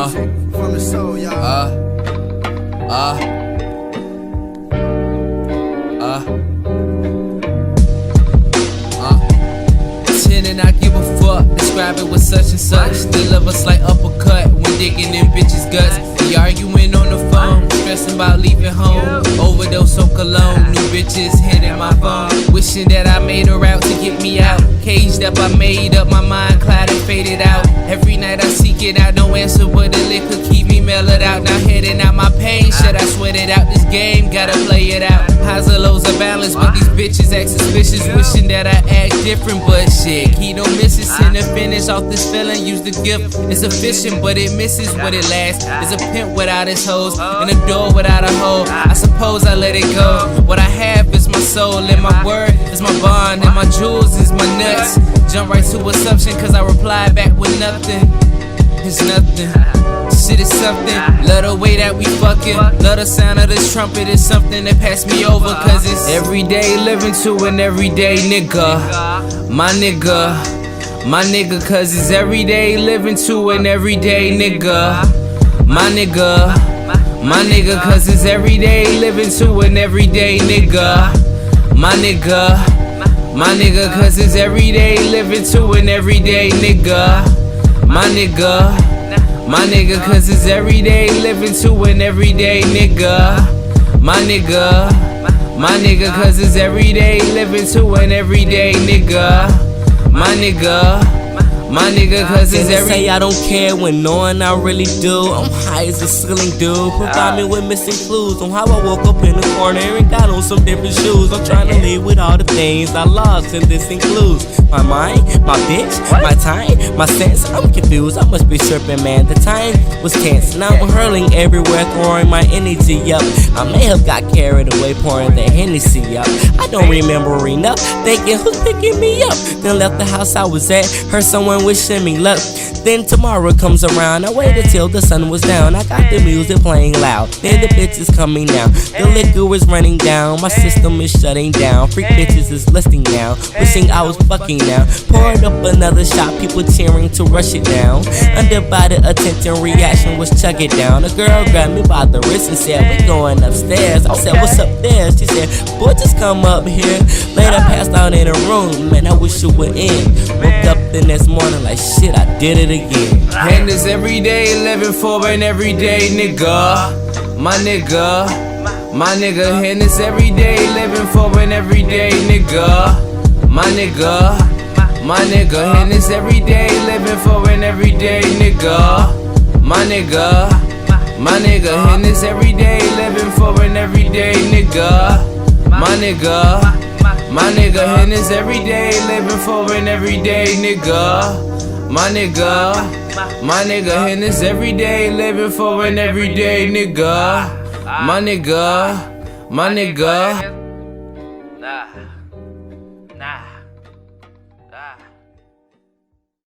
music from the soul, y'all. And I give a fuck, describe it with such and such. Still of a slight uppercut when digging in bitches' guts. We arguing on the phone, stressing about leaving home. Overdose on cologne, new bitches hitting my phone. Wishing that I made a route to get me out. Caged up, I made up my mind, clouded, faded out. Every night I seek it out, no answer but the liquor keep me mellowed out. Now heading out my pain, should I sweat it out? This game, gotta play it out. Highs and lows are balanced, but these bitches act suspicious. Wishing that I act different, but shit, he don't miss it. Send a finish off this feeling, use the gift. It's efficient, but it misses what it lasts. It's a pimp without his hoes, and a door without a hole. I suppose I let it go. What I have is my soul, and my word is my bond, and my jewels is my nuts. Jump right to assumption, cause I reply back with nothing. It's nothing. Shit is something. Love the way that we fucking. Love the sound of this trumpet. It's something that passed me over, cause it's everyday living to an everyday nigga. My nigga. My nigga, cause it's everyday living to an everyday nigga. My nigga. My nigga, cause it's everyday living to an everyday nigga. My nigga. My nigga, cause it's everyday living to an everyday nigga. My nigga. My nigga, cause it's everyday living to an everyday nigga. My nigga. My nigga, cause it's everyday living to an everyday nigga. My nigga. My nigga, cause it's say I don't care when knowing I really do. I'm high as a ceiling dude. Provide me with missing clues on how I woke up in the corner and got on some different shoes. I'm trying to live with all the things I lost, and this includes my mind, my bitch, my time, my sense. I'm confused, I must be tripping, man. The time was tense, now I'm hurling everywhere, throwing my energy up. I may have got carried away, pouring the Hennessy up. I don't remember enough, thinking who's picking me up. Then left the house I was at, heard someone wishing me luck. Then tomorrow comes around, I waited till the sun was down. I got the music playing loud, then the bitches coming now. The liquor is running down, my system is shutting down. Freak bitches is listing now, wishing I was fucking now. Poured up another shot, people cheering to rush it down. Undivided attention, reaction was chug it down. A girl grabbed me by the wrist and said, we going upstairs. I said, what's up there? She said, boy, just come up here. Later passed out in a room, man, I wish you were in. Woke up the next morning like shit, I did it again. And this everyday living for an everyday nigga. My nigga. My nigga. And this everyday living for an everyday nigga. My nigga. My nigga. And this everyday living for an everyday nigga. My nigga. My nigga. And this everyday living for an everyday nigga. My nigga. My nigga. And this everyday living for an everyday nigga. My nigga. My nigga. And this everyday living for an everyday nigga. My nigga. My nigga.